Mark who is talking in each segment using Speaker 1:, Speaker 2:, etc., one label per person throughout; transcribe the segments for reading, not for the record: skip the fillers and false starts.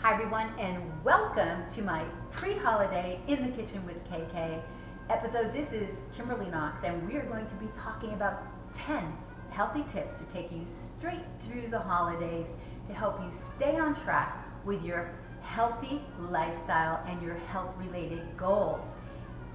Speaker 1: Hi everyone, and welcome to my pre-holiday In the Kitchen with KK episode. This is Kimberly Knox, and we are going to be talking about 10 healthy tips to take you straight through the holidays to help you stay on track with your healthy lifestyle and your health-related goals.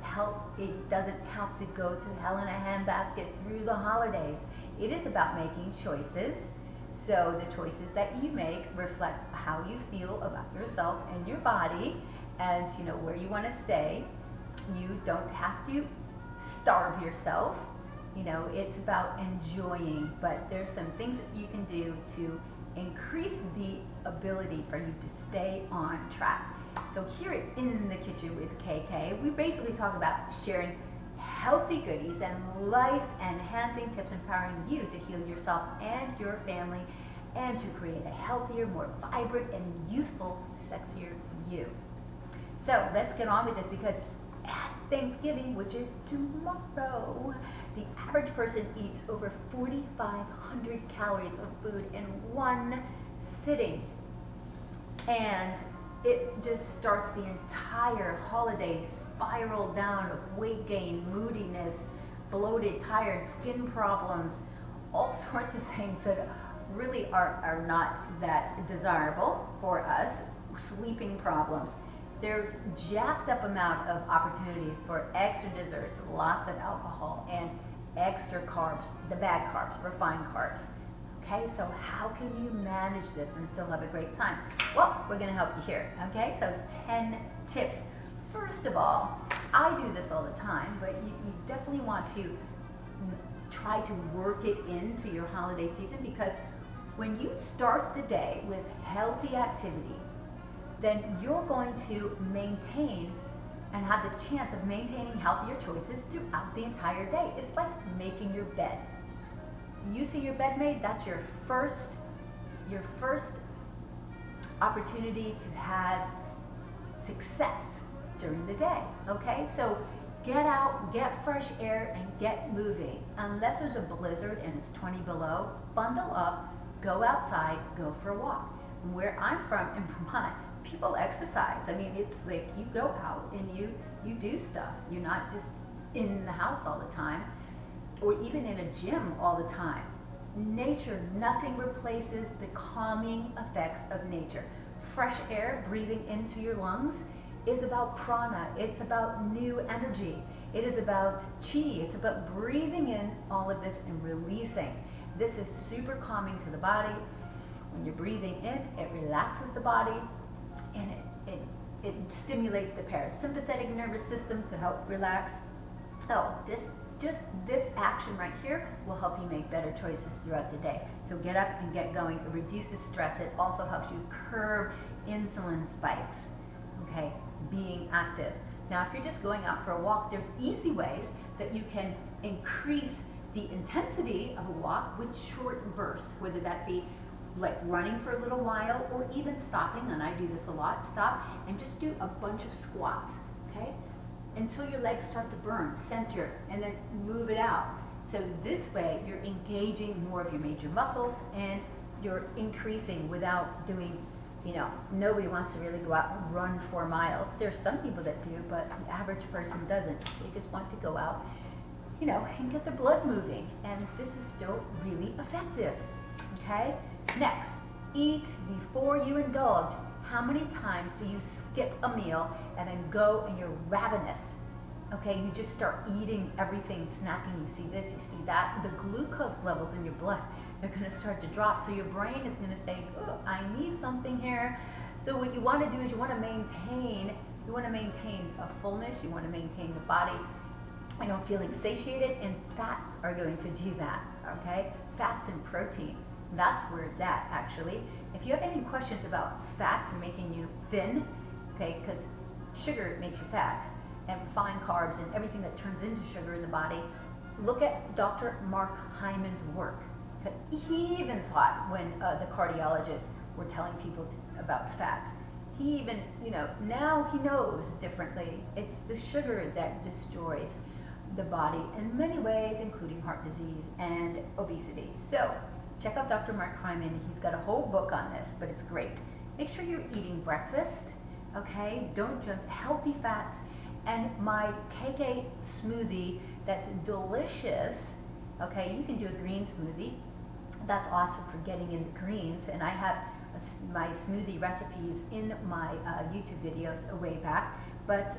Speaker 1: Health, it doesn't have to go to hell in a handbasket through the holidays. It is about making choices. So the choices that you make reflect how you feel about yourself and your body, and where you want to stay. You don't have to starve yourself. It's about enjoying, but there's some things that you can do to increase the ability for you to stay on track. So here at In the Kitchen with KK, we basically talk about sharing healthy goodies and life-enhancing tips empowering you to heal yourself and your family and to create a healthier, more vibrant, and youthful, sexier you. So let's get on with this, because at Thanksgiving, which is tomorrow, the average person eats over 4,500 calories of food in one sitting. And it just starts the entire holiday spiral down of weight gain, moodiness, bloated, tired, skin problems, all sorts of things that really are not that desirable for us, sleeping problems. There's jacked up amount of opportunities for extra desserts, lots of alcohol, and extra carbs, the bad carbs, refined carbs. Okay, so how can you manage this and still have a great time? Well, we're going to help you here. Okay, so 10 tips. First of all, I do this all the time, but you definitely want to try to work it into your holiday season, because when you start the day with healthy activity, then you're going to maintain and have the chance of maintaining healthier choices throughout the entire day. It's like making your bed. You see your bed made, that's your first opportunity to have success during the day. Okay, so get out, get fresh air, and get moving. Unless there's a blizzard and it's 20 below, bundle up, go outside, go for a walk. Where I'm from in Vermont, people exercise. I mean, it's like you go out and you do stuff. You're not just in the house all the time, or even in a gym all the time. Nature, nothing replaces the calming effects of nature. Fresh air, breathing into your lungs, is about prana. It's about new energy. It is about chi. It's about breathing in all of this and releasing. This is super calming to the body. When you're breathing in, it relaxes the body, and it stimulates the parasympathetic nervous system to help relax. So this action right here will help you make better choices throughout the day. So get up and get going. It reduces stress. It also helps you curb insulin spikes. Okay, being active. Now, if you're just going out for a walk, there's easy ways that you can increase the intensity of a walk with short bursts, whether that be like running for a little while, or even stopping, and I do this a lot, stop and just do a bunch of squats, okay? Until your legs start to burn, center, and then move it out. So this way, you're engaging more of your major muscles, and you're increasing without doing, nobody wants to really go out and run 4 miles. There's some people that do, but the average person doesn't. They just want to go out, and get their blood moving, and this is still really effective, okay? Next, eat before you indulge. How many times do you skip a meal and then go and you're ravenous? Okay, you just start eating everything, snacking. You see this, you see that. The glucose levels in your blood, they're going to start to drop. So your brain is going to say, oh, I need something here. So what you want to do is you want to maintain a fullness. You want to maintain the body, feeling satiated, and fats are going to do that, okay? Fats and protein. That's where it's at, actually. If you have any questions about fats and making you thin, okay, because sugar makes you fat, and refined carbs and everything that turns into sugar in the body, look at Dr. Mark Hyman's work. He even thought, when the cardiologists were telling people about fats, he even, now he knows differently. It's the sugar that destroys the body in many ways, including heart disease and obesity. So check out Dr. Mark Hyman. He's got a whole book on this, but it's great. make sure you're eating breakfast, okay? Don't junk, healthy fats. And my KK smoothie that's delicious, okay? You can do a green smoothie. That's awesome for getting in the greens. And I have my smoothie recipes in my YouTube videos a way back. But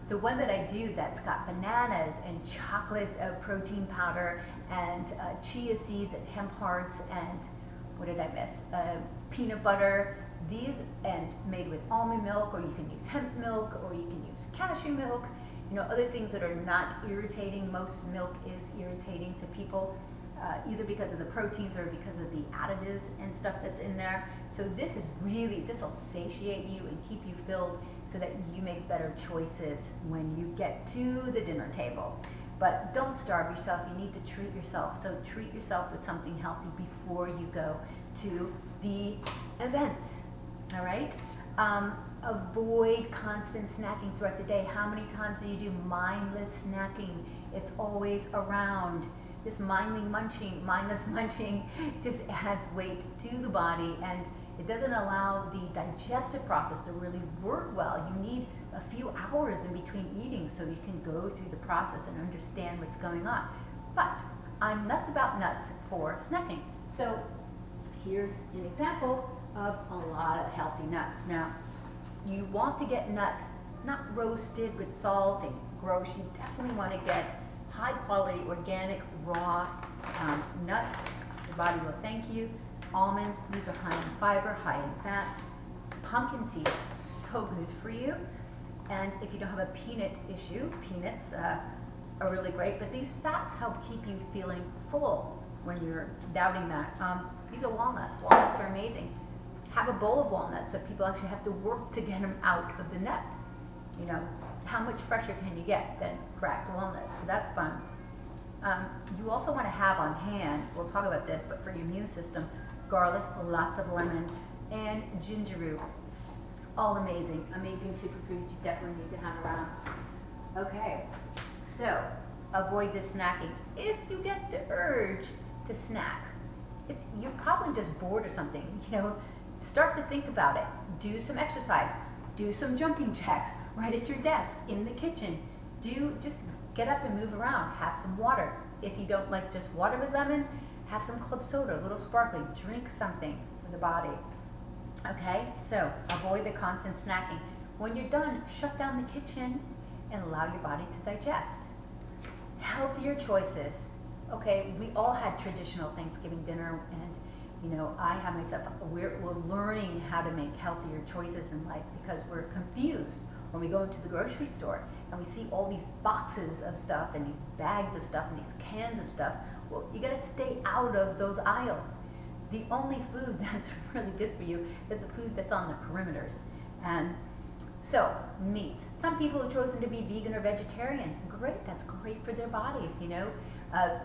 Speaker 1: the one that I do that's got bananas and chocolate protein powder and chia seeds and hemp hearts and what did I miss? Peanut butter. These, and made with almond milk, or you can use hemp milk, or you can use cashew milk, you know, other things that are not irritating. Most milk is irritating to people, either because of the proteins or because of the additives and stuff that's in there. So this is really, this will satiate you and keep you filled so that you make better choices when you get to the dinner table. But don't starve yourself. You need to treat yourself. So treat yourself with something healthy before you go to the event. All right? Avoid constant snacking throughout the day. How many times do you do mindless snacking? It's always around. This mindless munching just adds weight to the body, and it doesn't allow the digestive process to really work well. You need a few hours in between eating so you can go through the process and understand what's going on. But I'm nuts about nuts for snacking. So here's an example of a lot of healthy nuts. Now, you want to get nuts not roasted with salt and gross. You definitely want to get high quality, organic, raw nuts. Your body will thank you. Almonds, these are high in fiber, high in fats. Pumpkin seeds, so good for you. And if you don't have a peanut issue, peanuts are really great, but these fats help keep you feeling full when you're doubting that. These are walnuts. Walnuts are amazing. Have a bowl of walnuts so people actually have to work to get them out of the nut. You know, how much fresher can you get than cracked walnuts? So that's fun. You also want to have on hand, we'll talk about this, but for your immune system, garlic, lots of lemon, and ginger root. All amazing, amazing superfoods you definitely need to have around. Okay, so avoid the snacking. If you get the urge to snack, you're probably just bored or something. You know, start to think about it. Do some exercise. Do some jumping jacks right at your desk, in the kitchen. Just get up and move around. Have some water. If you don't like just water with lemon, have some club soda, a little sparkling. Drink something for the body. Okay, so avoid the constant snacking. When you're done, shut down the kitchen and allow your body to digest. Healthier choices. Okay, we all had traditional Thanksgiving dinner, and you know, I have myself, we're learning how to make healthier choices in life because we're confused when we go into the grocery store and we see all these boxes of stuff and these bags of stuff and these cans of stuff. Well, you gotta stay out of those aisles. The only food that's really good for you is the food that's on the perimeters. And so, meat. Some people have chosen to be vegan or vegetarian. Great, that's great for their bodies, you know.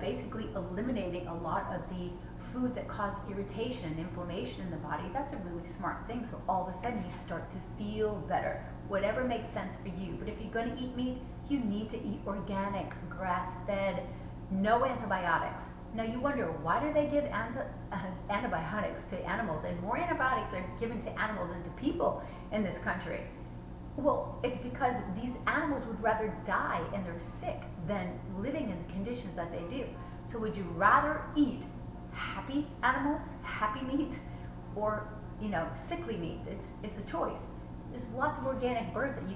Speaker 1: Basically eliminating a lot of the foods that cause irritation and inflammation in the body. That's a really smart thing. So all of a sudden you start to feel better. Whatever makes sense for you. But if you're going to eat meat, you need to eat organic, grass-fed, no antibiotics. Now you wonder, why do they give antibiotics to animals? And more antibiotics are given to animals than to people in this country. Well, it's because these animals would rather die and they're sick than living in the conditions that they do. So would you rather eat happy animals, happy meat, or sickly meat? It's a choice. There's lots of organic birds that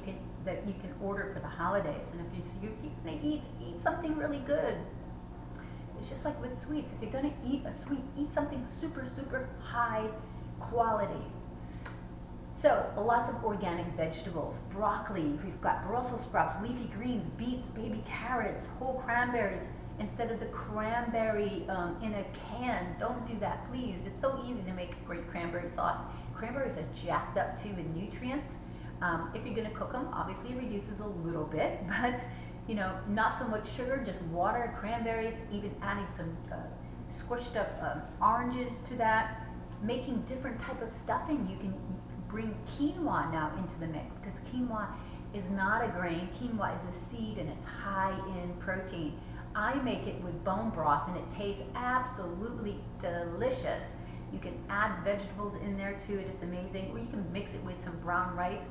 Speaker 1: you can order for the holidays, and if you're gonna eat something really good. It's just like with sweets. If you're gonna eat a sweet, eat something super, super high quality. So lots of organic vegetables, broccoli, we've got Brussels sprouts, leafy greens, beets, baby carrots, whole cranberries, instead of the cranberry in a can. Don't do that, please. It's so easy to make great cranberry sauce. Cranberries are jacked up too in nutrients. If you're gonna cook them, obviously it reduces a little bit, but not so much sugar, just water, cranberries, even adding some squished up oranges to that, making different type of stuffing. You can bring quinoa now into the mix, because quinoa is not a grain. Quinoa is a seed and it's high in protein. I make it with bone broth and it tastes absolutely delicious. You can add vegetables in there to it, it's amazing. Or you can mix it with some brown rice.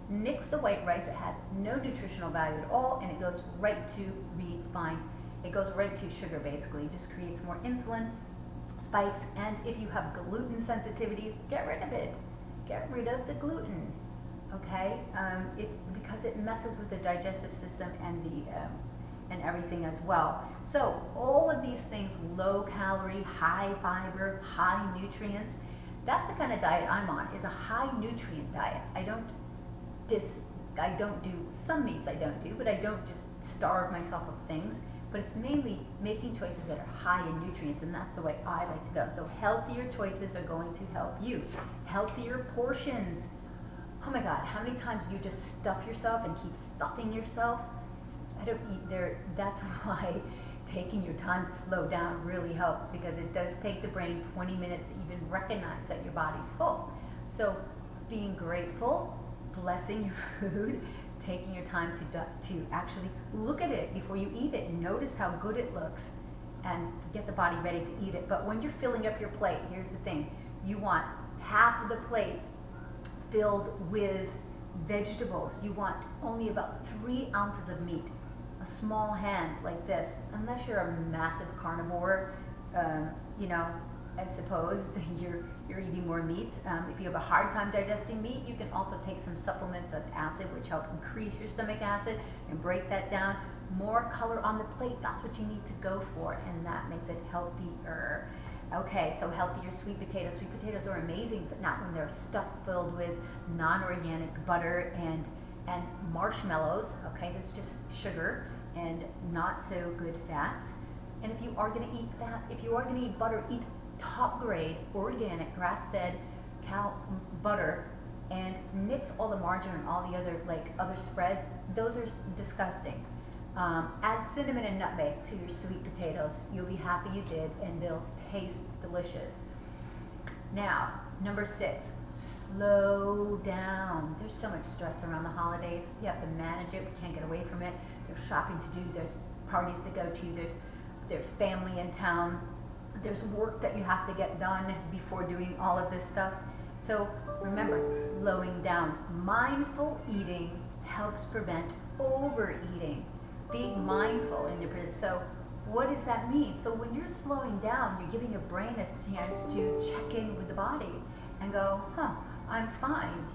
Speaker 1: Nix the white rice, it has no nutritional value at all, and it goes right to refined. It goes right to sugar basically, it just creates more insulin spikes. And if you have gluten sensitivities, get rid of it. Get rid of the gluten, okay? Because it messes with the digestive system and everything as well. So all of these things, low calorie, high fiber, high nutrients, that's the kind of diet I'm on, is a high nutrient diet. I don't do some meats, I don't do, but I don't just starve myself of things. But it's mainly making choices that are high in nutrients, and that's the way I like to go. So healthier choices are going to help you. Healthier portions. Oh my God, how many times do you just stuff yourself and keep stuffing yourself? I don't eat there. That's why taking your time to slow down really helps, because it does take the brain 20 minutes to even recognize that your body's full. So being grateful, blessing your food, taking your time to actually look at it before you eat it and notice how good it looks and get the body ready to eat it. But when you're filling up your plate, here's the thing. You want half of the plate filled with vegetables. You want only about 3 ounces of meat. A small hand like this, unless you're a massive carnivore, I suppose you're eating more meats. If you have a hard time digesting meat, you can also take some supplements of acid, which help increase your stomach acid and break that down. More color on the plate, that's what you need to go for, and that makes it healthier. Okay, so healthier sweet potatoes. Sweet potatoes are amazing, but not when they're stuffed filled with non-organic butter and marshmallows. Okay, that's just sugar and not so good fats. And if you are going to eat fat, if you are going to eat butter, eat top grade, organic, grass-fed cow butter, and nix all the margarine and all the other spreads. Those are disgusting. Add cinnamon and nutmeg to your sweet potatoes. You'll be happy you did, and they'll taste delicious. Now, number 6, slow down. There's so much stress around the holidays. We have to manage it. We can't get away from it. There's shopping to do. There's parties to go to. There's family in town. There's work that you have to get done before doing all of this stuff. So remember, slowing down. Mindful eating helps prevent overeating. Being mindful in your presence. So what does that mean? So when you're slowing down, you're giving your brain a chance to check in with the body and go, I'm fine.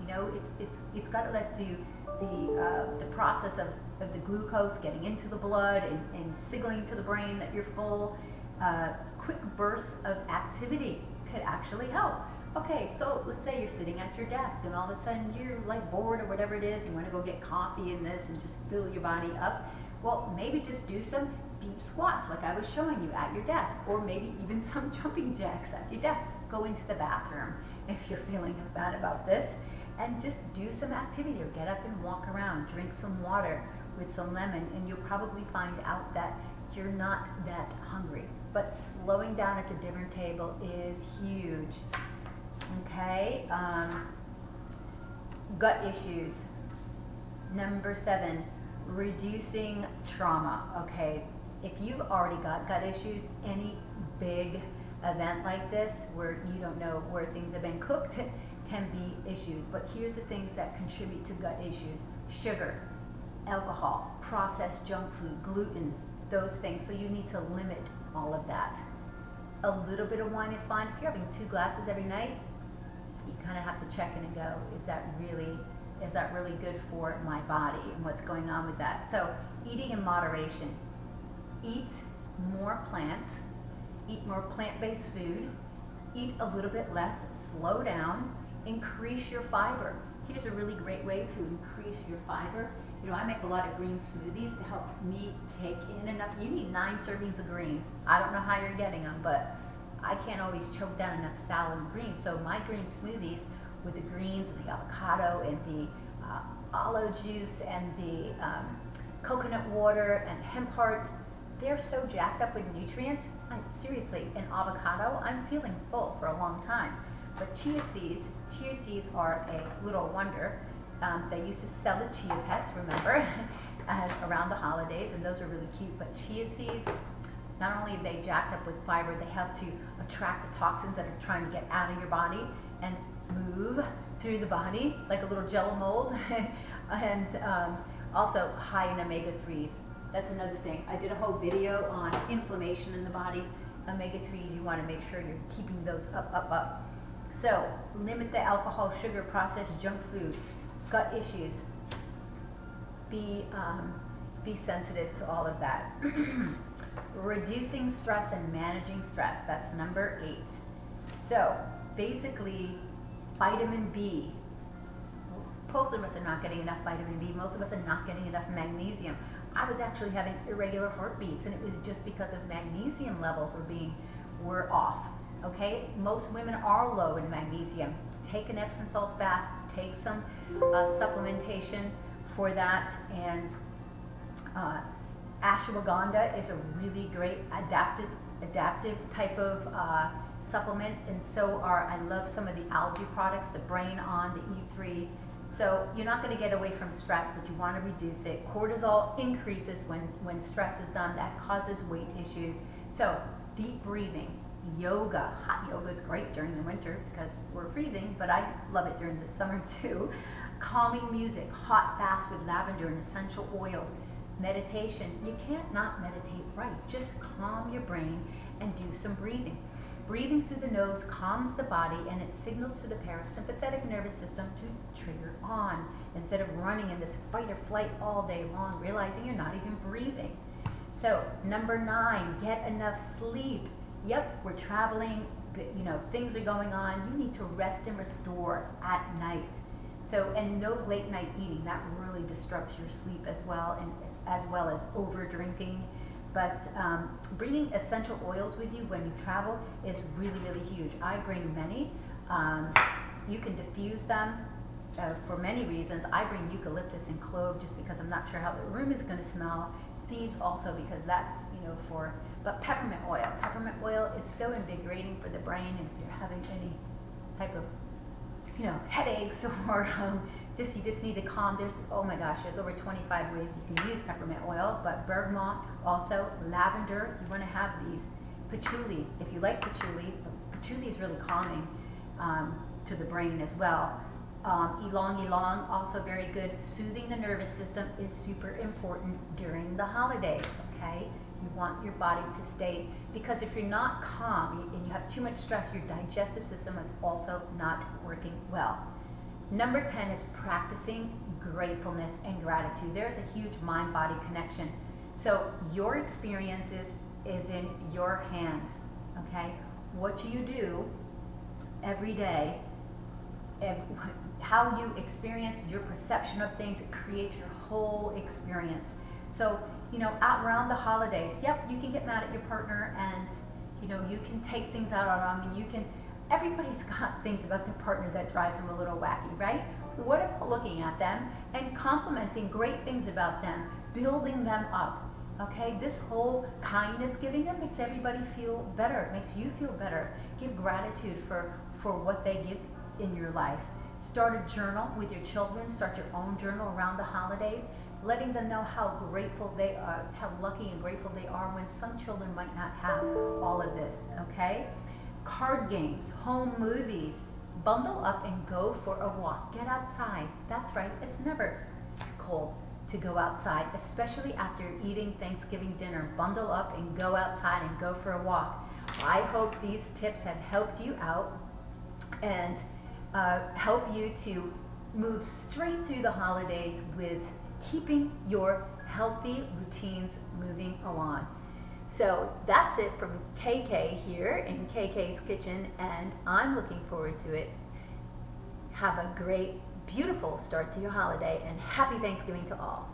Speaker 1: It's got to let the process of the glucose getting into the blood and signaling to the brain that you're full. Quick bursts of activity could actually help. Okay, so let's say you're sitting at your desk and all of a sudden you're like bored or whatever it is, you want to go get coffee in this and just fill your body up. Well, maybe just do some deep squats like I was showing you at your desk, or maybe even some jumping jacks at your desk. Go into the bathroom if you're feeling bad about this, and just do some activity, or get up and walk around, drink some water with some lemon, and you'll probably find out that you're not that hungry. But slowing down at the dinner table is huge. Okay, gut issues. Number 7, reducing trauma. Okay, if you've already got gut issues, any big event like this where you don't know where things have been cooked can be issues. But here's the things that contribute to gut issues: sugar, alcohol, processed junk food, gluten, those things. So you need to limit all of that. A little bit of wine is fine. If you're having 2 glasses every night, you kind of have to check in and go, is that really good for my body, and what's going on with that? So eating in moderation. Eat more plants, eat more plant-based food, eat a little bit less, slow down, increase your fiber. Here's a really great way to increase your fiber. I make a lot of green smoothies to help me take in enough. You need 9 servings of greens. I don't know how you're getting them, but I can't always choke down enough salad and greens. So my green smoothies with the greens and the avocado and the olive juice and the coconut water and hemp hearts, they're so jacked up with nutrients. Seriously, an avocado, I'm feeling full for a long time. But chia seeds are a little wonder. They used to sell the chia pets, remember, around the holidays, and those are really cute. But chia seeds, Not only are they jacked up with fiber, they help to attract the toxins that are trying to get out of your body and move through the body like a little jello mold. And also high in omega-3s. That's another thing. I did a whole video on inflammation in the body. Omega-3s, you want to make sure you're keeping those up. So limit the alcohol, sugar, processed junk food, gut issues. Be sensitive to all of that. Reducing stress and managing stress. That's number 8. So basically, vitamin B. Most of us are not getting enough vitamin B. Most of us are not getting enough magnesium. I was actually having irregular heartbeats, and it was just because of magnesium levels were off. Okay, most women are low in magnesium. Take an Epsom salts bath. Take some supplementation for that, and ashwagandha is a really great adaptive type of supplement, and so I love some of the algae products, the Brain On, the E3. So you're not going to get away from stress, but you want to reduce it. Cortisol increases when stress is done. That causes weight issues. So deep breathing, yoga. Hot yoga is great during the winter because we're freezing, but I love it during the summer too. Calming music, hot baths with lavender and essential oils. Meditation. You can't not meditate right. Just calm your brain and do some breathing. Breathing through the nose calms the body, and it signals to the parasympathetic nervous system to trigger on instead of running in this fight or flight all day long, realizing you're not even breathing. So number 9, get enough sleep. Yep, we're traveling, things are going on. You need to rest and restore at night. So, and no late night eating. That really disrupts your sleep as well, and as well as over drinking. But bringing essential oils with you when you travel is really, really huge. I bring many. You can diffuse them for many reasons. I bring eucalyptus and clove just because I'm not sure how the room is going to smell. Thieves also because that's, but peppermint oil. Peppermint oil is so invigorating for the brain, and if you're having any type of headaches or you just need to calm. There's over 25 ways you can use peppermint oil, but bergamot, also lavender. You want to have these. Patchouli, if you like patchouli is really calming to the brain as well. Ylang, also very good. Soothing the nervous system is super important during the holidays, okay? You want your body to stay, because if you're not calm and you have too much stress, your digestive system is also not working well. Number 10 is practicing gratefulness and gratitude. There's a huge mind-body connection. So your experiences is in your hands, okay? What you do every day, how you experience your perception of things, it creates your whole experience. So, out around the holidays, yep, you can get mad at your partner, and, you can take things out on them, and everybody's got things about their partner that drives them a little wacky, right? What about looking at them and complimenting great things about them, building them up, okay? This whole kindness giving them makes everybody feel better, makes you feel better. Give gratitude for what they give in your life. Start a journal with your children. Start your own journal around the holidays, letting them know how grateful they are, how lucky and grateful they are when some children might not have all of this, okay? Card games, home movies, bundle up and go for a walk. Get outside. That's right, it's never cold to go outside, especially after eating Thanksgiving dinner. Bundle up and go outside and go for a walk. I hope these tips have helped you out and help you to move straight through the holidays with keeping your healthy routines moving along. So that's it from KK here in KK's Kitchen, and I'm looking forward to it. Have a great, beautiful start to your holiday, and happy Thanksgiving to all.